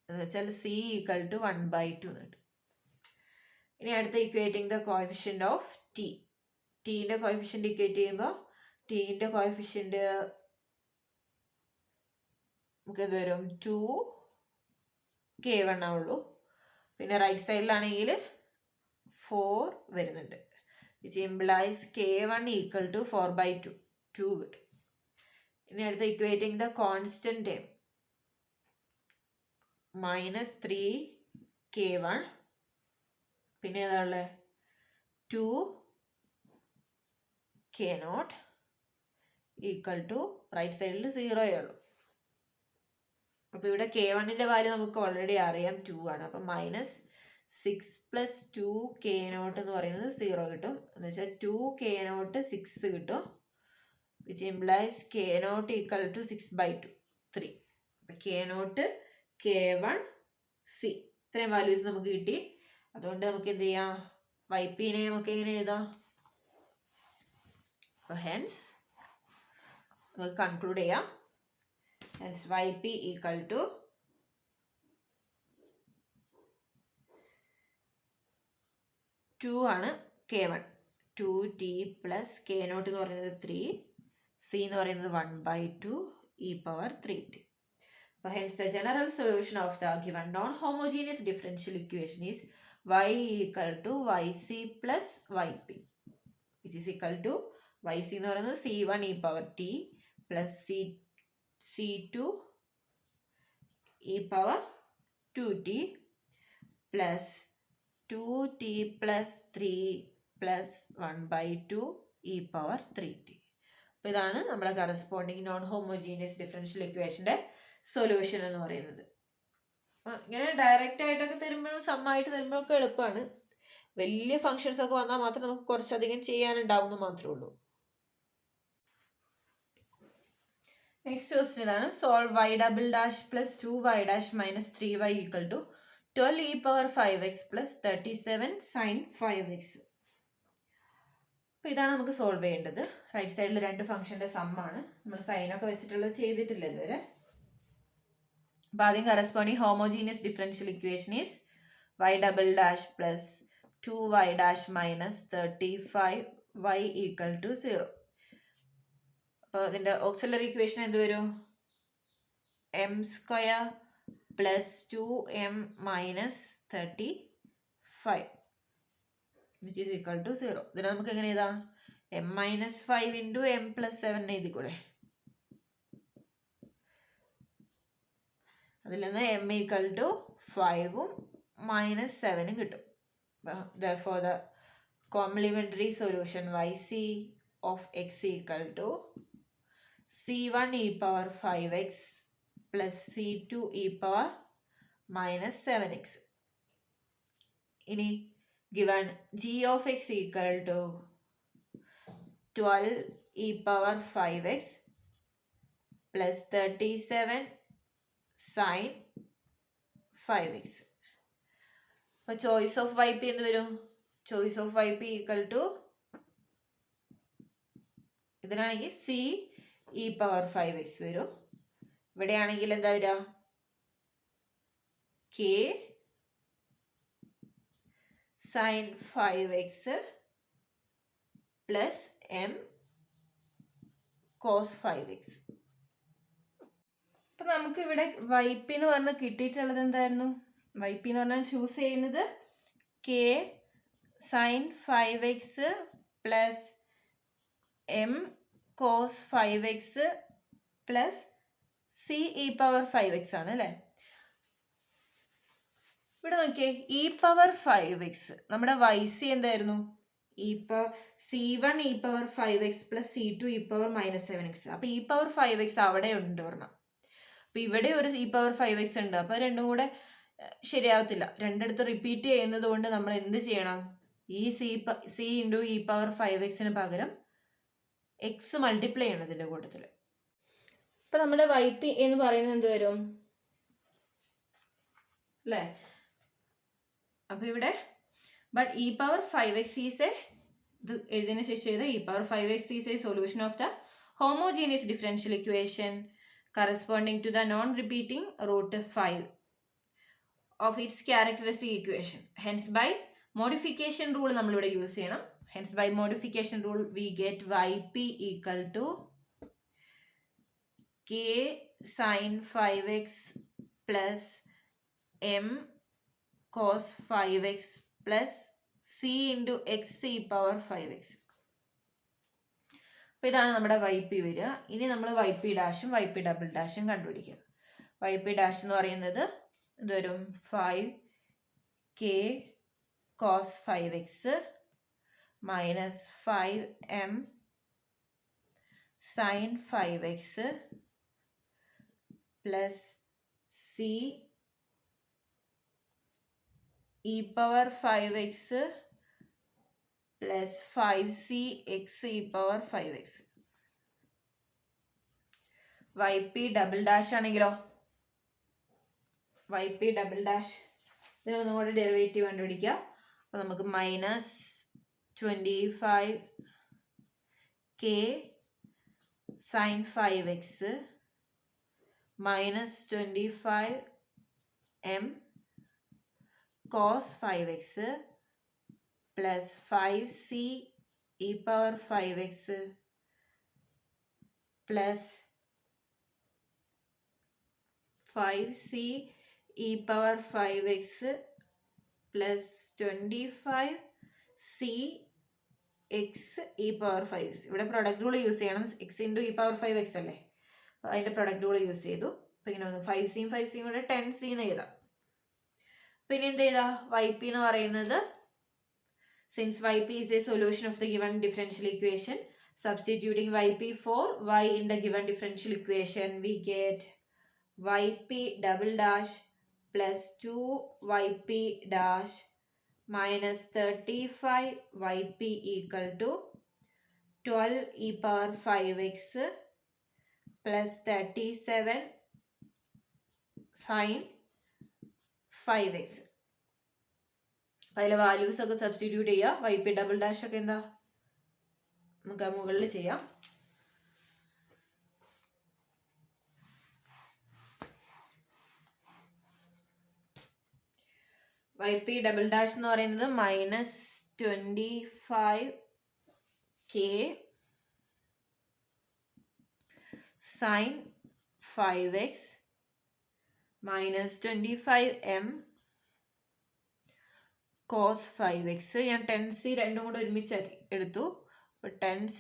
എന്ന് വെച്ചാൽ c ഈക്വൽ ടു 1/2 എന്നുണ്ട്. ഇനി അടുത്ത equating the coefficient of T. ടിന്റെ കോഎഫിഷ്യന്റ് ഇക്വേറ്റ് ചെയ്യുമ്പോൾ ടിന്റെ കോഎഫിഷ്യന്റ് നമുക്ക് എന്ത് വരും? 2k1 ആവുള്ളൂ. പിന്നെ റൈറ്റ് സൈഡിലാണെങ്കിൽ 4 വരുന്നുണ്ട്, which implies k1 equal to 4/2 2 കിട്ടും. ഇനി അടുത്ത equating the constant term -3k1, പിന്നെ ഏതാ ഉള്ളത്? 2k0 ഈക്വൽ ടു റൈറ്റ് സൈഡിൽ 0 ഉള്ളൂ. അപ്പോൾ ഇവിടെ k1ന്റെ വാല്യൂ നമുക്ക് ഓൾറെഡി അറിയാം 2 ആണ്. അപ്പം -6 + 2k0 എന്ന് പറയുന്നത് 0 കിട്ടും. എന്ന് വെച്ചാൽ 2k0 6 കിട്ടും, which implies k0 equal to 6/2 3. അപ്പം k0 k1 c ഇത്രയും വാല്യൂസ് നമുക്ക് കിട്ടി. അതുകൊണ്ട് നമുക്ക് എന്ത് ചെയ്യാം? ypനെ നമുക്ക് എങ്ങനെ എഴുതാം? ഹെൻസ് നമുക്ക് കൺക്ലൂഡ് ചെയ്യാം. ഹെൻസ് yp ഈക്വൽ ടു 2 ആണ് k1, 2t പ്ലസ് k0 എന്ന് പറയുന്നത് 3, c എന്ന് പറയുന്നത് 1/2 e പവർ 3t. അപ്പോൾ hence the general solution of the given non-homogeneous differential equation is y equal to yc plus yp, which is equal to yc എന്ന് പറയുന്നത് c1 e power t plus c2 e power 2t plus 2t plus 3 plus 1/2 e power 3t. അപ്പോൾ ഇതാണ് നമ്മുടെ corresponding non homogeneous differential ഇക്വേഷൻ്റെ solution എന്ന് പറയുന്നത്. ഇങ്ങനെ direct ആയിട്ടൊക്കെ തരുമ്പോഴും സമ്മായിട്ട് തരുമ്പോഴൊക്കെ എളുപ്പമാണ്. വലിയ ഫങ്ഷൻസ് ഒക്കെ വന്നാൽ മാത്രം നമുക്ക് കുറച്ചധികം ചെയ്യാനുണ്ടാവുന്ന മാത്രമേ ഉള്ളൂ. നെക്സ്റ്റ് ക്വസ്റ്റ്യൻ ആണ് solve y double dash plus 2y dash minus 3y equal to 12 e power 5x plus 37 sine 5x. അപ്പോൾ ഇതാണ് നമുക്ക് സോൾവ് ചെയ്യേണ്ടത്. റൈറ്റ് സൈഡിൽ രണ്ട് ഫംഗ്ഷൻ്റെ സമ്മാണ്. നമ്മൾ സൈനൊക്കെ വെച്ചിട്ടുള്ളത് ചെയ്തിട്ടില്ല ഇതുവരെ. അപ്പോൾ ആദ്യം corresponding homogeneous differential equation is y double dash plus 2y dash minus 35y equal to 0. അപ്പോൾ ഇതിൻ്റെ ഓക്സിലറി ഇക്വേഷൻ എന്ത് വരും? m square plus 2m minus 35 which is equal to 0. ഇതിനെ നമുക്ക് എങ്ങനെ എഴുതാം? m minus 5 into m plus 7 എഴുതിക്കൂടെ? അതിൽ നിന്ന് m ഈക്വൽ ടു 5ഉം മൈനസ് 7ഉം കിട്ടും. therefore the complementary solution yc of x equal to c1 e power 5x plus c2 e power minus 7x. ഇനി given g of x equal to 12 e power 5x plus 37 sin 5x. അപ്പോൾ choice of yp എന്ന് വരും. Choice of yp equal to ഇതിനാണെങ്കിൽ c e power 5x വരും. ഇവിടെയാണെങ്കിൽ എന്താ വരിക? k sin 5x plus m cos 5x. അപ്പം നമുക്ക് ഇവിടെ yp എന്ന് പറഞ്ഞ് കിട്ടിയിട്ടുള്ളത് എന്തായിരുന്നു? yp എന്ന് പറഞ്ഞാൽ ചൂസ് ചെയ്യുന്നത് k sin 5x plus m cos 5x plus c e power 5x ആണ് അല്ലേ? ഇവിടെ നോക്കിയേ, e പവർ 5x നമ്മുടെ yc എന്തായിരുന്നു? c1 e power 5x plus c2 e power minus 7x. അപ്പോൾ e പവർ 5x അവിടെ ഉണ്ട് ഒരെണ്ണം. അപ്പോൾ ഇവിടെ ഒരു e പവർ 5x ഉണ്ട്. അപ്പോൾ രണ്ടും കൂടെ ശരിയാവത്തില്ല. രണ്ടിടത്ത് റിപ്പീറ്റ് ചെയ്യുന്നത് കൊണ്ട് നമ്മൾ എന്ത് ചെയ്യണം? ഈ C into E power 5x പകരം എക്സ് മൾട്ടിപ്ലൈ ചെയ്യണം ഇതിൻ്റെ കൂട്ടത്തിൽ. അപ്പം നമ്മുടെ വൈ പി എന്ന് പറയുന്നത് എന്ത് വരും അല്ലേ? അപ്പം ഇവിടെ but E power 5x is A, ഇത് എഴുതിയതിനു ശേഷം എഴുതുക, E power 5x is A solution of the homogeneous differential equation corresponding to the non-repeating root 5 of its characteristic equation. Hence by modification rule നമ്മൾ ഇവിടെ യൂസ് ചെയ്യണം. Hence by modification rule we get yp equal to k sin 5x plus m cos 5x plus c into x e power 5x. അപ്പോൾ ഇതാണ് നമ്മുടെ Y P വരിക. ഇനി നമ്മൾ Y P ഡാഷും വൈ പി ഡബിൾ ഡാഷും കണ്ടുപിടിക്കുക. വൈ പി ഡാഷ് എന്ന് പറയുന്നത് ഇത് വരും 5k cos 5x minus 5m sin 5x plus c e power 5x plus 5c x e power 5x. Y P double dash ആണെങ്കിലോ വൈ പി ഡബിൾ ഡാഷ് ഇതിനൊന്നും കൂടെ derivative കണ്ടുപിടിക്കുക. അപ്പോൾ നമുക്ക് minus 25k sin 5x minus 25m cos 5x plus 5c e power 5x plus 5c e power 5x plus 25c x e power 5x. ഇവിടെ product rule use ചെയ്യണം. x into E power 5x അല്ലേ, അപ്പോൾ അതിൻ്റെ product rule use ചെയ്തു. അപ്പോൾ ഇങ്ങനെ വന്നു 5cയും 5cയും കൂടെ 10c എന്ന് എഴുതാം. പിന്നെ എന്ത് ചെയ്താ വൈ പി എന്ന് പറയുന്നത്, since yp is a solution of the given differential equation, substituting yp for y in the given differential equation, we get yp double dash plus 2yp dash minus 35yp equal to 12 e power 5x plus 37 sin 5x. അതിലെ values ഒക്കെ substitute ചെയ്യുക. Y P double dash ഒക്കെ എന്താ നമുക്ക് മുകളിൽ ചെയ്യാം. Y P double dash എന്ന് പറയുന്നത് minus 25k sin 5x minus 25m cos 5x. ഞാൻ 10c രണ്ടും കൂടെ ഒരുമിച്ച് എടുത്തു. അപ്പോൾ 10c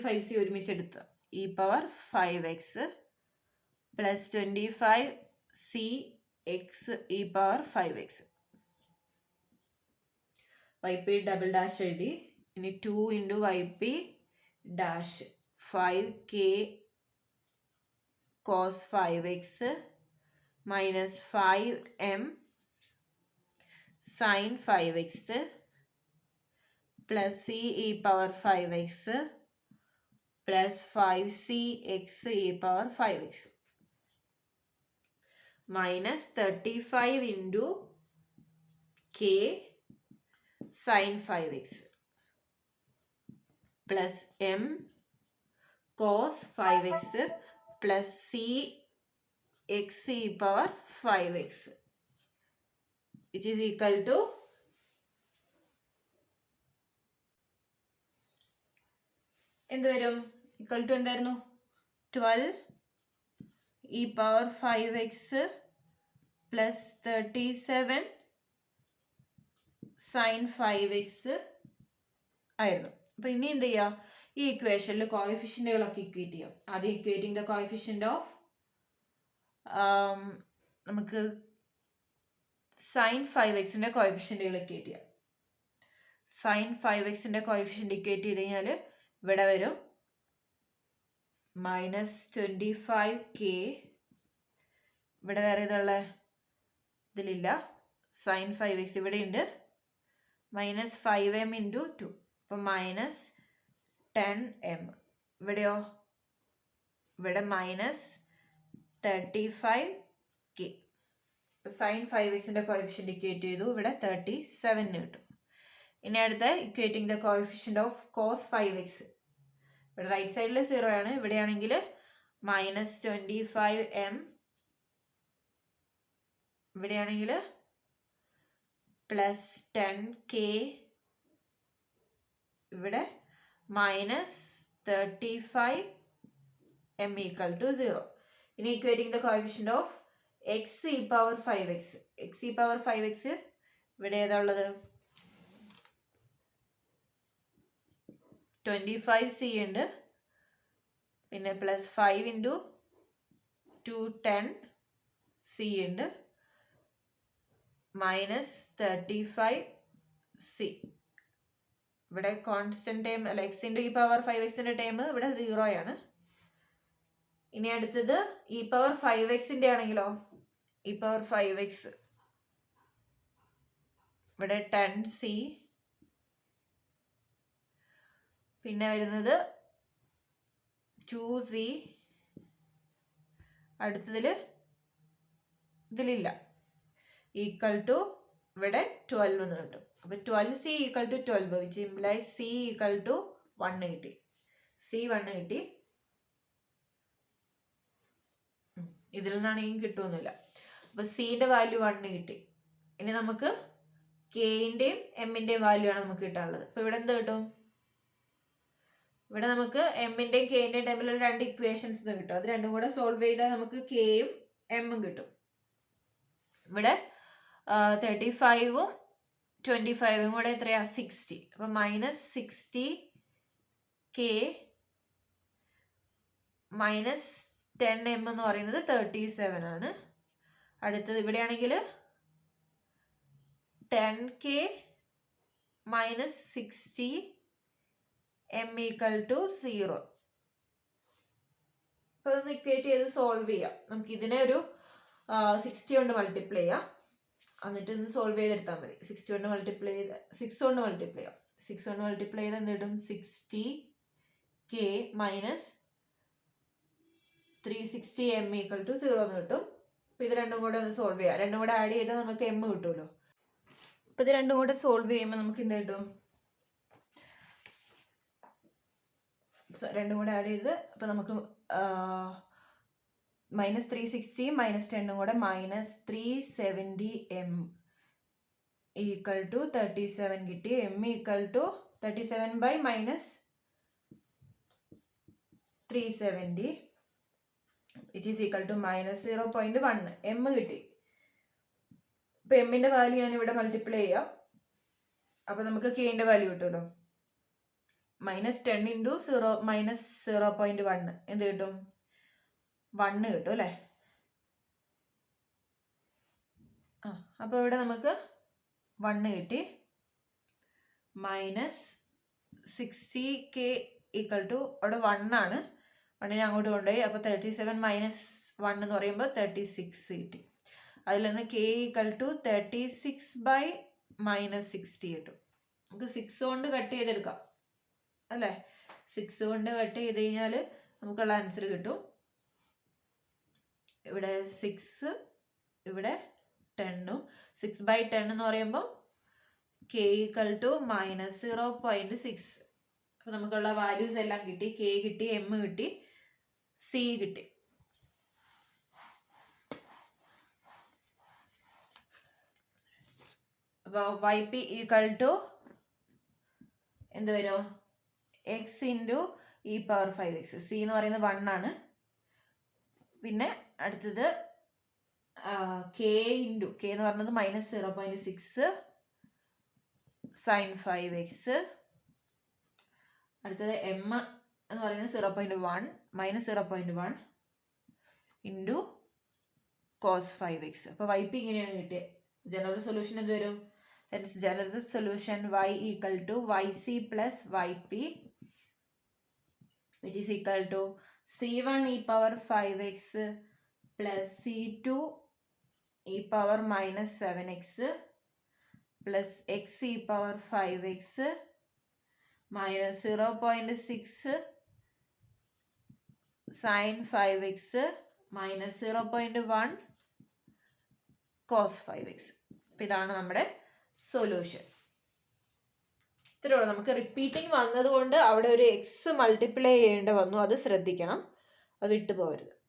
5c ഒരുമിച്ച് എടുത്തു. E power 5x plus 25c x e power 5x. Y P double dash എഴുതി. ഇനി 2 into y P dash 5k cos 5x minus 5m sin 5x plus c e power 5x plus 5c x e power 5x minus 35 into k sin 5x plus m cos 5x plus c x e power 5x which is equal to എന്ത് വരും? equal to എന്തായിരുന്നു? 12 e power 5x plus 37 sin 5x ആയിരുന്നു. അപ്പോൾ ഇനി എന്ത് ചെയ്യുക? ഈ ഇക്വേഷനിൽ കോഎഫിഷ്യന്റുകളൊക്കെ ഇക്വേറ്റ് ചെയ്യാം. ആദ്യം ഇക്വേറ്റിംഗ് ദ കോഎഫിഷ്യന്റ് ഓഫ് നമുക്ക് sin 5xന്റെ കോഎഫിഷ്യന്റുകൾ ഇക്വേറ്റ് ചെയ്യാം. sin 5xന്റെ കോഎഫിഷ്യന്റ് ഇക്വേറ്റ് ചെയ്ത് കഴിഞ്ഞാൽ ഇവിടെ വരും മൈനസ് 25k. ഇവിടെ വേറെ ഇതുള്ള ഇതിലില്ല. സൈൻ 5x ഇവിടെ ഉണ്ട്. Minus 5m into 2. അപ്പം മൈനസ് 10m. ഇവിടെയോ? ഇവിടെ മൈനസ് 35k. സൈൻ 5xന്റെ കോഎഫിഷ്യന്റ് ഇക്വേറ്റ് ചെയ്തു. ഇവിടെ 37 കിട്ടും. ഇനി അടുത്ത equating the coefficient of cos 5x. ഇവിടെ റൈറ്റ് സൈഡിൽ 0 ആണ്. ഇവിടെയാണെങ്കിൽ മൈനസ് 25m. ഇവിടെയാണെങ്കിൽ പ്ലസ് 10k. ഇവിടെ മൈനസ് 35m ഈക്വൽ ടു 0. ഇനി equating the coefficient of x e power 5x. x e power 5x ഇവിടെ ഏതാ ഉള്ളത്? 25c ഉണ്ട്. പിന്നെ പ്ലസ് 5 ഇൻറ്റു 210c ഉണ്ട്. Minus 35c. ഇവിടെ കോൺസ്റ്റന്റ് ടൈം അല്ല, എക്സ് ഇൻറ്റു ഇ പവർ 5xന്റെ ടൈം ഇവിടെ 0 ആണ്. ഇനി അടുത്തത് ഇ പവർ 5xന്റെ ആണെങ്കിലോ, ഇ പവർ 5x ഇവിടെ 10c. പിന്നെ വരുന്നത് 2c. അടുത്തതിൽ ഇതിലില്ല. ഈക്വൽ ടു ഇവിടെ 12 എന്ന് കിട്ടും. അപ്പൊ 12c equal to 12 which implies c equal to 1 കിട്ടി. c 1 കിട്ടി. ഇതിൽ നിന്നാണെങ്കിൽ കിട്ടുമൊന്നുമില്ല. അപ്പൊ സിന്റെ വാല്യൂ 1 കിട്ടി. ഇനി നമുക്ക് കെന്റെയും എമ്മിന്റെയും വാല്യൂ ആണ് നമുക്ക് കിട്ടാനുള്ളത്. അപ്പൊ ഇവിടെ എന്ത് കിട്ടും? ഇവിടെ നമുക്ക് എമ്മിന്റെയും കെന്റെയും തമ്മിലുള്ള രണ്ട് ഇക്വേഷൻസ് കിട്ടും. അത് രണ്ടും കൂടെ സോൾവ് ചെയ്താൽ നമുക്ക് കെയും എമ്മും കിട്ടും. ഇവിടെ 35ഉം 25ഉം കൂടെ എത്രയാ? 60. അപ്പൊ മൈനസ് 60k മൈനസ് 10m എന്ന് പറയുന്നത് 37 ആണ്. അടുത്തത് ഇവിടെയാണെങ്കിൽ 10k minus 60m equal to 0. അപ്പൊ ഇതൊന്ന് ഇക്വേറ്റ് ചെയ്ത് സോൾവ് ചെയ്യാം. നമുക്ക് ഇതിനെ ഒരു 60 കൊണ്ട് മൾട്ടിപ്ലൈ ചെയ്യാം. എന്നിട്ട് ഒന്ന് സോൾവ് ചെയ്തെടുത്താൽ മതി. 6 കൊണ്ട് മൾട്ടിപ്ലൈ ചെയ്ത് 6 കൊണ്ട് മൾട്ടിപ്ലൈ ചെയ്യാം. 6 കൊണ്ട് മൾട്ടിപ്ലൈ ചെയ്ത് എന്ത് കിട്ടും? 60k minus 360m equal to 0 എന്ന് കിട്ടും. അപ്പൊ ഇത് രണ്ടും കൂടെ ഒന്ന് സോൾവ് ചെയ്യാം. രണ്ടും കൂടെ ആഡ് ചെയ്താൽ നമുക്ക് m കിട്ടുമല്ലോ. അപ്പൊ ഇത് രണ്ടും കൂടെ സോൾവ് ചെയ്യുമ്പോൾ നമുക്ക് എന്ത് കിട്ടും? രണ്ടും കൂടെ ആഡ് ചെയ്ത് അപ്പൊ നമുക്ക് മൈനസ് 360 മൈനസ് 10 കൂടെ മൈനസ് 370m ഈക്വൽ ടു 37 കിട്ടി. m equal to 37 by minus 370 which is equal to minus 0.1. m കിട്ടി. ഇപ്പൊ എമ്മിന്റെ വാല്യൂ ഞാൻ ഇവിടെ മൾട്ടിപ്ലൈ ചെയ്യാം. അപ്പൊ നമുക്ക് കെന്റെ വാല്യൂ കിട്ടുമല്ലോ. മൈനസ് 10 ഇൻറ്റു 0 മൈനസ് 0.1 എന്ത് കിട്ടും? 1 കിട്ടും അല്ലേ? അപ്പൊ ഇവിടെ നമുക്ക് 1 കിട്ടി. മൈനസ് 60k ഈക്വൽ ടു അവിടെ 1 ആണ്. 1നെ അങ്ങോട്ട് കൊണ്ടുപോയി. അപ്പൊ 37 മൈനസ് 1 എന്ന് പറയുമ്പോൾ 36 കിട്ടി. അതിൽ നിന്ന് k equal to 36 by minus 60 കിട്ടും. നമുക്ക് 6 കൊണ്ട് കട്ട് ചെയ്തെടുക്കാം അല്ലേ? 6 കൊണ്ട് കട്ട് ചെയ്ത് കഴിഞ്ഞാൽ നമുക്കുള്ള ആൻസർ കിട്ടും. ഇവിടെ 6 ഇവിടെ 10ഉം 6 ബൈ 10 എന്ന് പറയുമ്പോൾ k ഈക്വൽ ടു മൈനസ് 0.6. അപ്പൊ നമുക്കുള്ള വാല്യൂസ് എല്ലാം കിട്ടി. k കിട്ടി, m കിട്ടി, c കിട്ടി. അപ്പൊ yp ഈക്വൽ ടു എന്ത് വരും? x into E power 5x. c എന്ന് പറയുന്നത് 1 ആണ്. പിന്നെ അടുത്തത് k ഇൻറ്റു k എന്ന് പറയുന്നത് മൈനസ് 0.6 സൈൻ 5x. അടുത്തത് m എന്ന് പറയുന്നത് 0.1 മൈനസ് 0.1 ഇൻറ്റു കോസ് 5x. അപ്പോൾ yp ഇങ്ങനെയാണ് കിട്ടിയത്. ജനറൽ സൊല്യൂഷൻ എന്ത് വരും? That's general solution y equal to yc plus yp which is equal to c1 e power 5x plus c2 e power minus 7x plus x e power 5x minus 0.6 sin 5x minus 0.1 cos 5x. അപ്പോൾ ഇതാണ് നമ്മുടെ solution. ഇത്രയുള്ളൂ. നമുക്ക് repeating വന്നത് കൊണ്ട് അവിടെ ഒരു X multiply ചെയ്യേണ്ടി വന്നു, അത് ശ്രദ്ധിക്കണം, അത് വിട്ടു പോകരുത്.